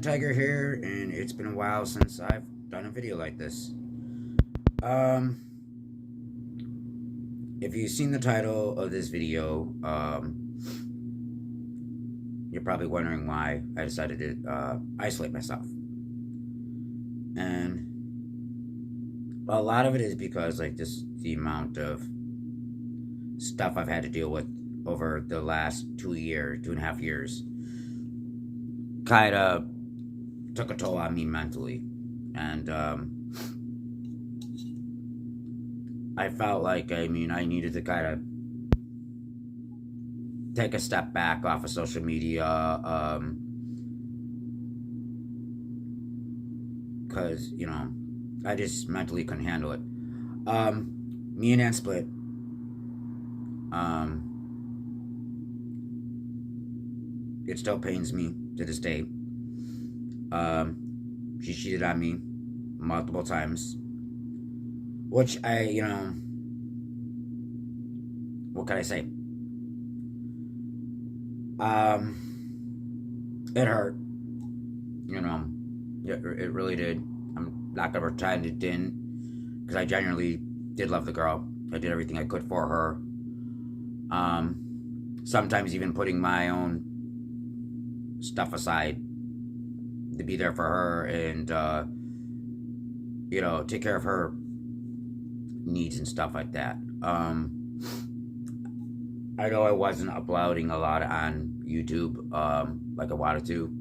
Tiger here, and it's been a while since I've done a video like this. Um, if you've seen the title of this video, you're probably wondering why I decided to isolate myself. And a lot of it is because, like, just the amount of stuff I've had to deal with over the last 2.5 years, kind of took a toll on me mentally. And I felt like, I needed to kind of take a step back off of social media, because, I just mentally couldn't handle it. Me and Ann split. It still pains me to this day. She cheated on me multiple times, which what can I say? It hurt. It really did. I'm not gonna pretend it didn't, because I genuinely did love the girl. I did everything I could for her. Sometimes even putting my own stuff aside to be there for her and take care of her needs and stuff like that. I know I wasn't uploading a lot on YouTube like I wanted to.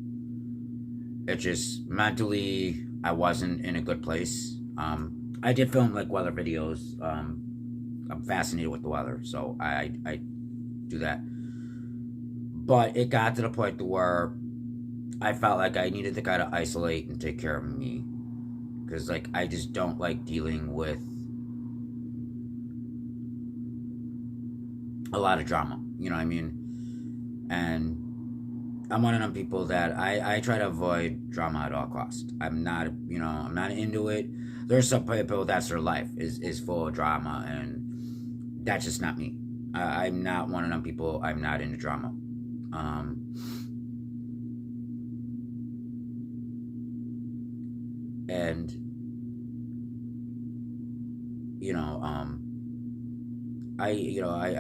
It's just mentally I wasn't in a good place. I did film like weather videos. I'm fascinated with the weather, so I do that. But it got to the point to where I felt like I needed to kind of isolate and take care of me, because like I just don't like dealing with a lot of drama. You know what I mean? And I'm one of them people that I try to avoid drama at all costs. I'm not into it. There's some people that's their life is full of drama, and that's just not me. I'm not one of them people. I'm not into drama. And I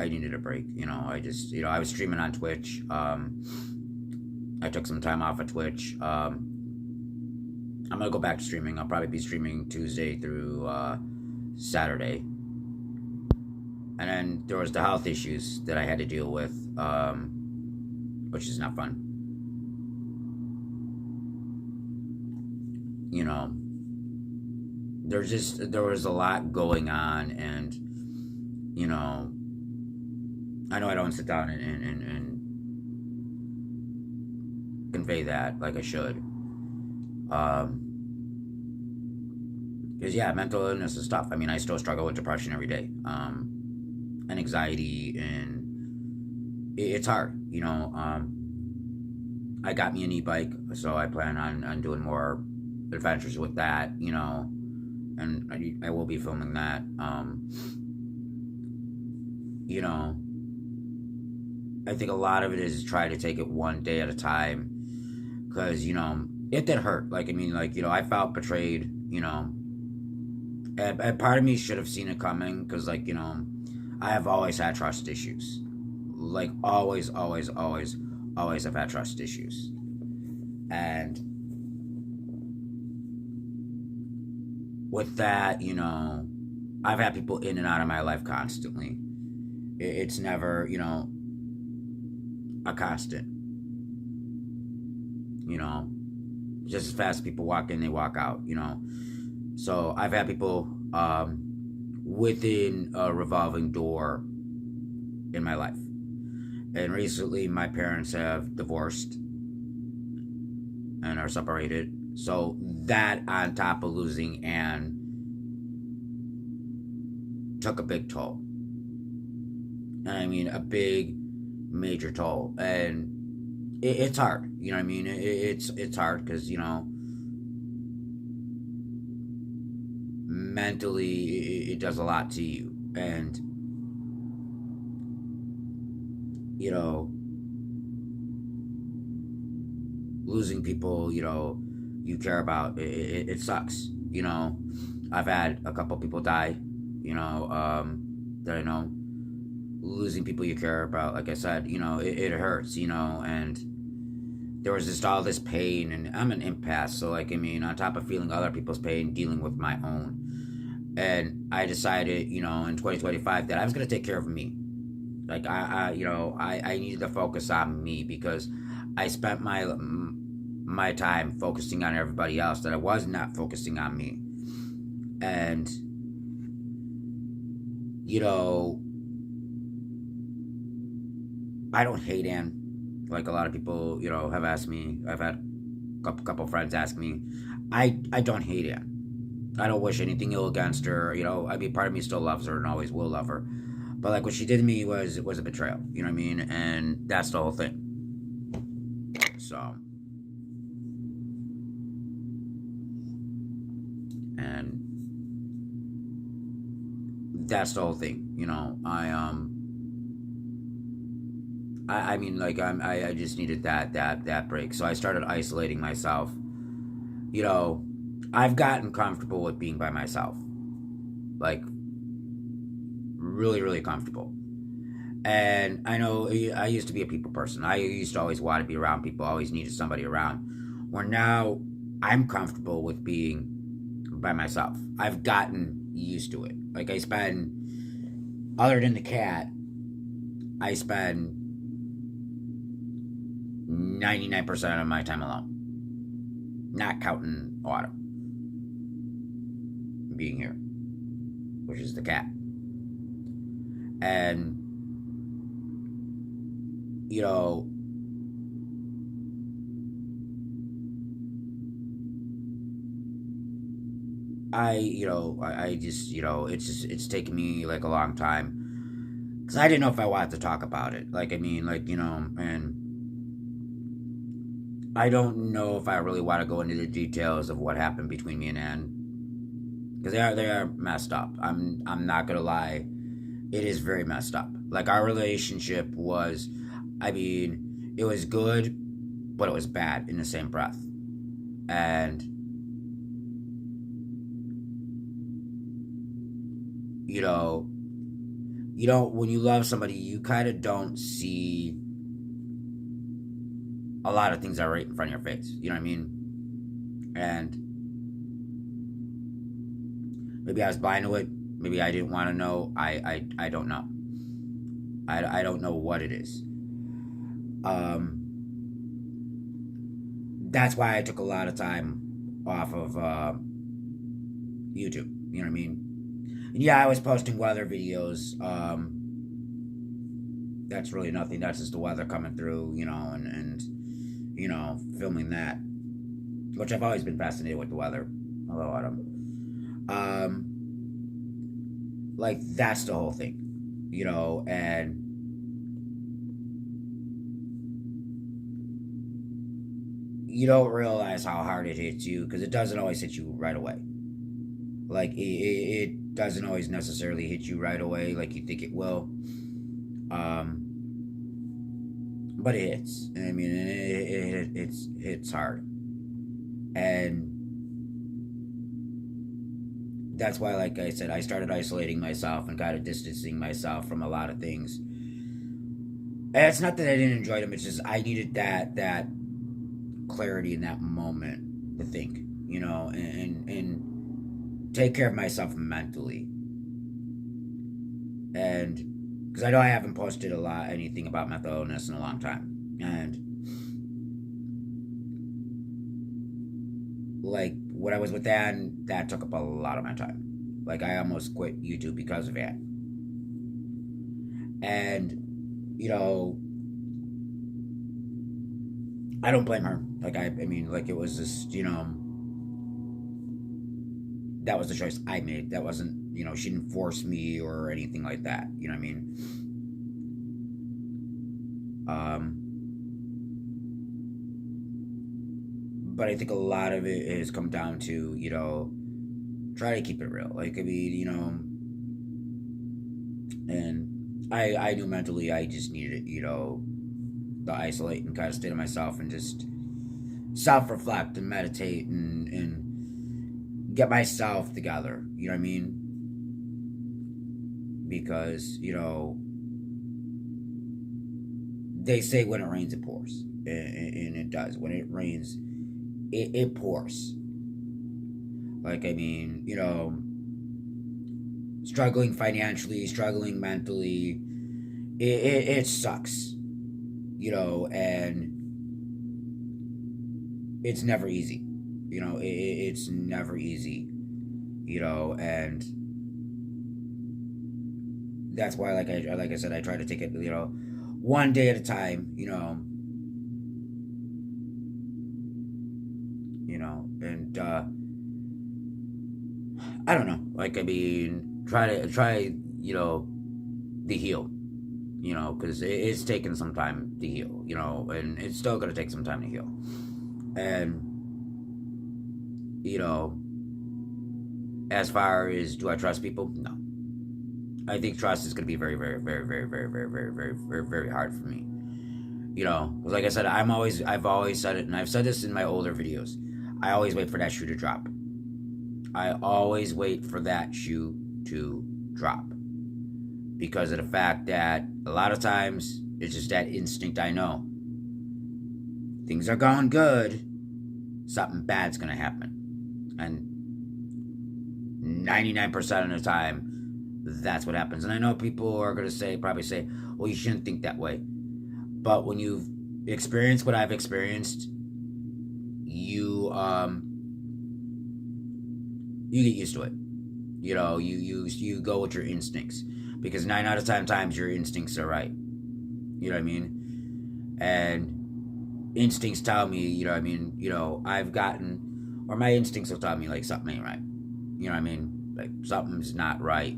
needed a break. I was streaming on Twitch. I took some time off of Twitch. I'm gonna go back to streaming. I'll probably be streaming Tuesday through Saturday. And then there was the health issues that I had to deal with, which is not fun. There was a lot going on, and I know I don't sit down and convey that like I should. Because mental illness is tough. I still struggle with depression every day, and anxiety, and it's hard. I got me an e-bike, so I plan on doing more adventures with that. And I will be filming that. I think a lot of it is try to take it one day at a time, because it did hurt. I felt betrayed. And part of me should have seen it coming, because I have always had trust issues. Like always have had trust issues. And with that, I've had people in and out of my life constantly. It's never, a constant. Just as fast as people walk in, they walk out. So I've had people within a revolving door in my life. And recently, my parents have divorced and are separated. So that, on top of losing Anne, took a big toll. And a big, major toll. And it's hard. It's hard because, mentally it does a lot to you. And, losing people, you care about. It sucks. I've had a couple people die, that I know. Losing people you care about, like I said, it hurts, and there was just all this pain, and I'm an empath, so like, on top of feeling other people's pain, dealing with my own. And I decided, in 2025 that I was going to take care of me. Like, I needed to focus on me, because I spent my time focusing on everybody else, that I was not focusing on me. And, I don't hate Anne. Like a lot of people, have asked me. I've had a couple friends ask me. I don't hate Anne. I don't wish anything ill against her. Part of me still loves her and always will love her. But like what she did to me was a betrayal. You know what I mean? And that's the whole thing. So, and that's the whole thing. I just needed that break. So I started isolating myself. I've gotten comfortable with being by myself. Like, really, really comfortable. And I know I used to be a people person. I used to always want to be around people, always needed somebody around. Where now I'm comfortable with being by myself. I've gotten used to it. Like, other than the cat, I spend 99% of my time alone. Not counting Autumn being here, which is the cat. And, I just, it's taken me like a long time, because I didn't know if I wanted to talk about it. Like, and I don't know if I really want to go into the details of what happened between me and Anne, because they are messed up. I'm not gonna lie, it is very messed up. Like, our relationship was, it was good, but it was bad in the same breath. And when you love somebody, you kind of don't see a lot of things that are right in front of your face. You know what I mean? And maybe I was blind to it. Maybe I didn't want to know. I don't know. I don't know what it is. That's why I took a lot of time off of YouTube. You know what I mean? And yeah, I was posting weather videos. That's really nothing. That's just the weather coming through, and filming that. Which I've always been fascinated with the weather. Hello, Autumn. Like, that's the whole thing. And you don't realize how hard it hits you, because it doesn't always hit you right away. Like, it doesn't always necessarily hit you right away like you think it will. But it hits. It's hard. And that's why, like I said, I started isolating myself and kind of distancing myself from a lot of things. And it's not that I didn't enjoy them, it's just I needed that clarity in that moment to think, and take care of myself mentally. And because I know I haven't posted anything about mental illness in a long time. And like, when I was with Anne, that took up a lot of my time. Like, I almost quit YouTube because of Anne. And, I don't blame her. Like, it was just, that was the choice I made. That wasn't, she didn't force me or anything like that. You know what I mean? But I think a lot of it has come down to, try to keep it real. Like, and I knew mentally I just needed, to isolate and kind of stay to myself and just, self-reflect and meditate and get myself together. You know what I mean? Because, they say when it rains, it pours. And it does. When it rains, it pours. Like, I mean, struggling financially, struggling mentally, it sucks. And it's never easy. It's never easy. And that's why, like I said, I try to take it, one day at a time. And I don't know. Like, I mean, try to heal. Because it's taken some time to heal. And it's still gonna take some time to heal. And as far as, do I trust people? No. I think trust is going to be very, very, very, very, very, very, very, very, very, very hard for me. Like I said, I've always said it, and I've said this in my older videos. I always wait for that shoe to drop. I always wait for that shoe to drop. Because of the fact that a lot of times, it's just that instinct I know. Things are going good, something bad's going to happen. And 99% of the time, that's what happens. And I know people are going to probably say, well, you shouldn't think that way. But when you've experienced what I've experienced, you get used to it. You go with your instincts. Because 9 out of 10 times your instincts are right. You know what I mean? And instincts tell me, I've gotten, or my instincts will tell me, like, something ain't right. You know what I mean? Like, something's not right,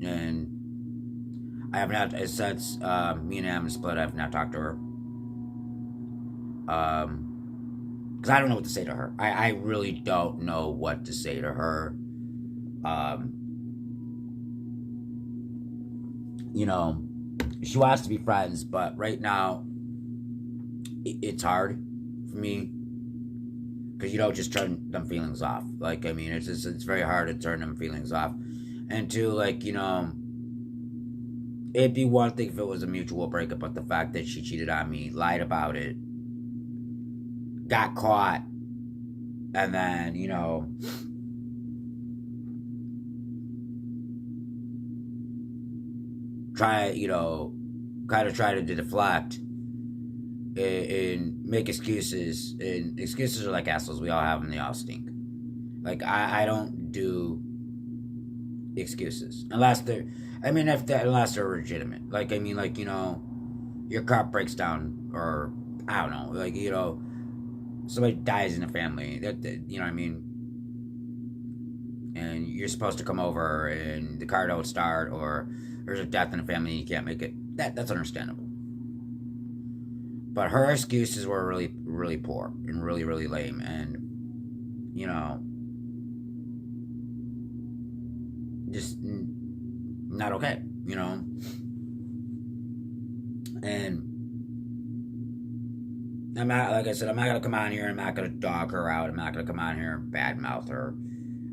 And I have not, since me and Em split, I've not talked to her. Because I don't know what to say to her. I really don't know what to say to her. She wants to be friends, but right now, it's hard for me. Because you don't just turn them feelings off. Like, I mean, it's very hard to turn them feelings off. And two, like, it'd be one thing if it was a mutual breakup, but the fact that she cheated on me, lied about it, got caught, and then, try to deflect and make excuses. And excuses are like assholes. We all have them. They all stink. Like, I don't do excuses unless they're legitimate. Like, I mean, like, your car breaks down, or I don't know, like, somebody dies in the family. That you know what I mean. And you're supposed to come over, and the car don't start, or there's a death in the family and you can't make it. That's understandable. But her excuses were really, really poor and really, really lame. And, just not okay, And I'm not, like I said, I'm not going to come on here, I'm not going to dog her out, I'm not going to come on here and badmouth her.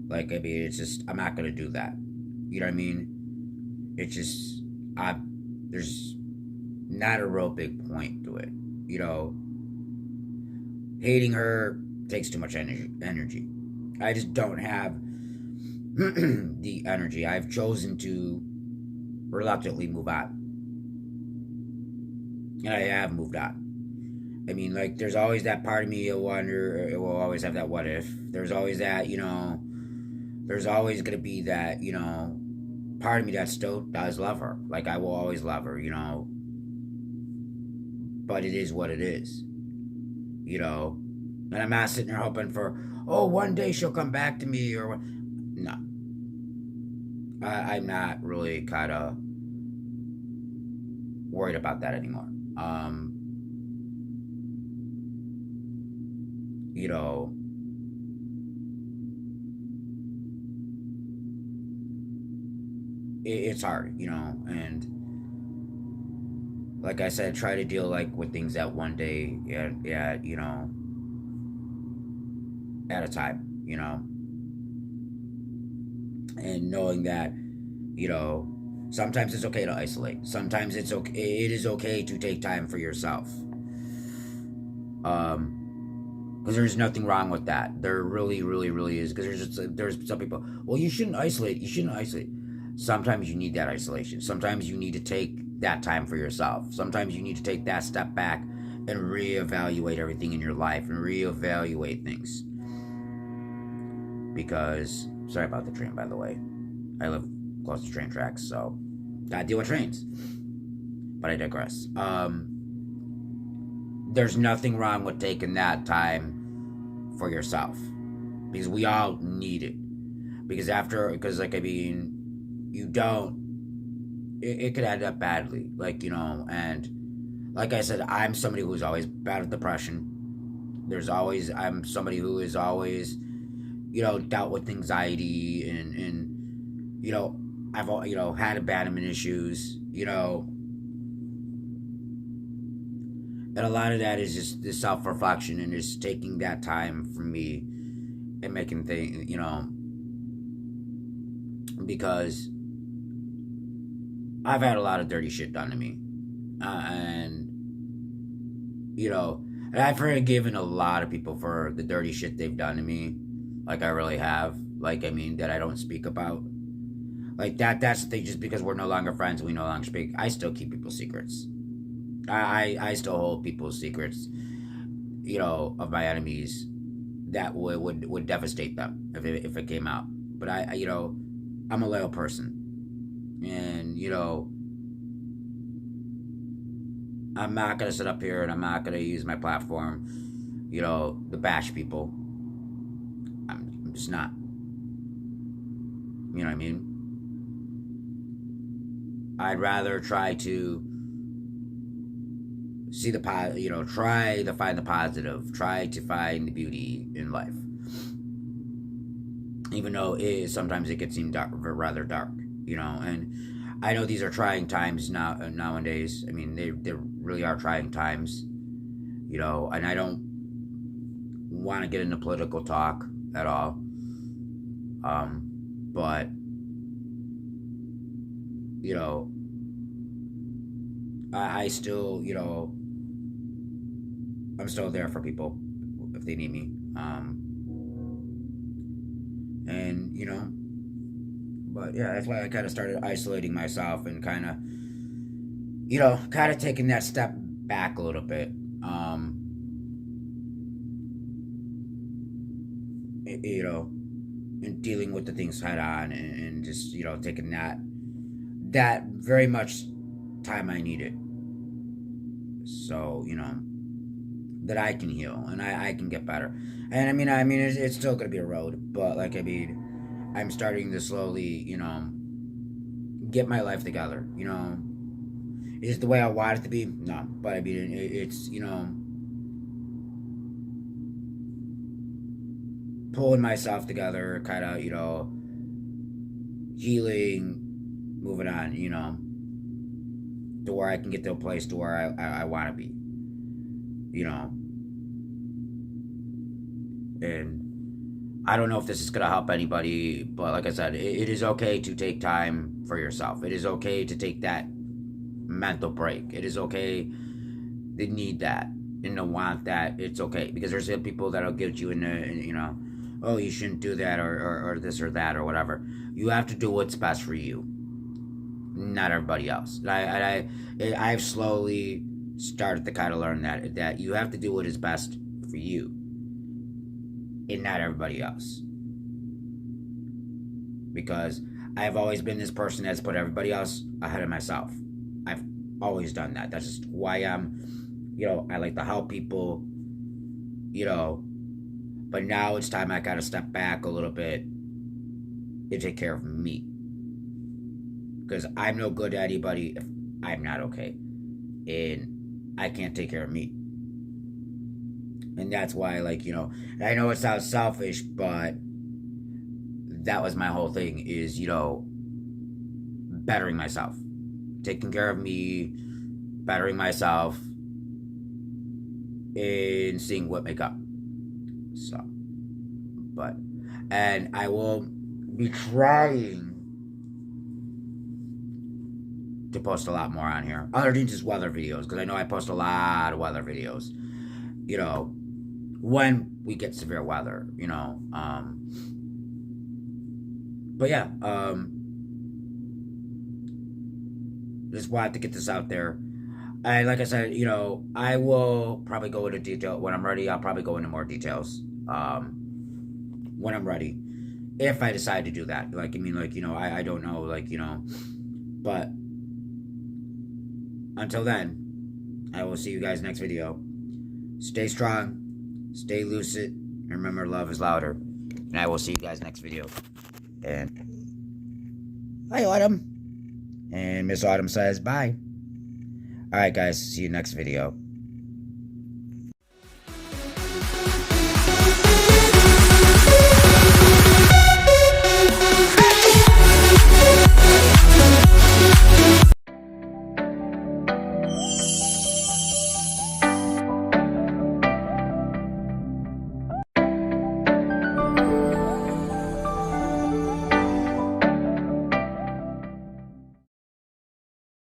Like, I mean, it's just, I'm not going to do that. You know what I mean? It's just, there's not a real big point to it. Hating her takes too much energy. I just don't have the energy. I've chosen to reluctantly move on. And I have moved on. I mean, like, there's always that part of me you'll wonder, it will always have that what if. There's always that, there's always going to be that, part of me that still does love her. Like, I will always love her, But it is what it is. And I'm not sitting there hoping for, oh, one day she'll come back to me, or what. No. I'm not really kind of worried about that anymore. It's hard, and like I said, try to deal like with things at one day, yeah, you know, at a time, you know, and knowing that, you know, sometimes it's okay to isolate. Sometimes it's okay. It is okay to take time for yourself. Because there's nothing wrong with that. There really, really, really is. Because there's some people. Well, you shouldn't isolate. You shouldn't isolate. Sometimes you need that isolation. Sometimes you need to take that time for yourself. Sometimes you need to take that step back and reevaluate everything in your life and reevaluate things. Because sorry about the train, by the way. I live close to train tracks, so gotta deal with trains. But I digress. There's nothing wrong with taking that time for yourself, because we all need it. Because like, I mean, you don't, it could end up badly, like, you know. And like I said, I'm somebody who's always battled depression. I'm somebody who is always, you know, dealt with anxiety, and you know, I've, you know, had abandonment issues, you know. And a lot of that is just the self-reflection and just taking that time for me and making things, you know, because I've had a lot of dirty shit done to me. And, you know, and I've forgiven a lot of people for the dirty shit they've done to me. Like, I really have. Like, I mean, that I don't speak about. Like, that's the thing. Just because we're no longer friends and we no longer speak, I still keep people's secrets. I still hold people's secrets, you know, of my enemies that would devastate them if it came out. But you know, I'm a loyal person, and you know, I'm not gonna sit up here and I'm not gonna use my platform, you know, to bash people. I'm just not. You know what I mean? I'd rather try to see the you know, try to find the positive, try to find the beauty in life, even though sometimes it can seem rather dark, you know. And I know these are trying times nowadays. I mean, they really are trying times, you know. And I don't want to get into political talk at all, but you know, I still, you know, I'm still there for people if they need me. And you know, but yeah, that's why I kind of started isolating myself and kind of, you know, kind of taking that step back a little bit. You know, and dealing with the things head on, and just, you know, taking that very much time I needed, so you know, that I can heal and I can get better. And I mean, it's still gonna be a road, but like, I mean, I'm starting to slowly, you know, get my life together. You know, is it the way I want it to be? No, but I mean, it's, you know, pulling myself together, kind of, you know, healing, moving on, you know, to where I can get to a place to where I want to be, you know. And I don't know if this is going to help anybody, but like I said, it is okay to take time for yourself. It is okay to take that mental break. It is okay to need that and to want that. It's okay, because there's people that'll get you in the, you know, oh, you shouldn't do that, or this or that or whatever. You have to do what's best for you, not everybody else. I've slowly started to kind of learn that you have to do what is best for you and not everybody else. Because I've always been this person that's put everybody else ahead of myself. I've always done that. That's just who I am. You know, I like to help people, you know, but now it's time I gotta step back a little bit and take care of me. Because I'm no good to anybody if I'm not okay. And I can't take care of me. And that's why, like, you know, I know it sounds selfish, but that was my whole thing, is, you know, bettering myself, taking care of me, bettering myself in seeing what make up. So, but, and I will be trying to post a lot more on here, other than just weather videos, because I know I post a lot of weather videos, you know, when we get severe weather, you know. But yeah, just wanted to get this out there. And like I said, you know, I will probably go into detail when I'm ready. I'll probably go into more details when I'm ready, if I decide to do that. Like, I mean, like, you know, I don't know, like, you know, but until then, I will see you guys next video. Stay strong, stay lucid, and remember, love is louder. And I will see you guys next video. And hi, Autumn. And Miss Autumn says bye. Alright, guys, see you next video.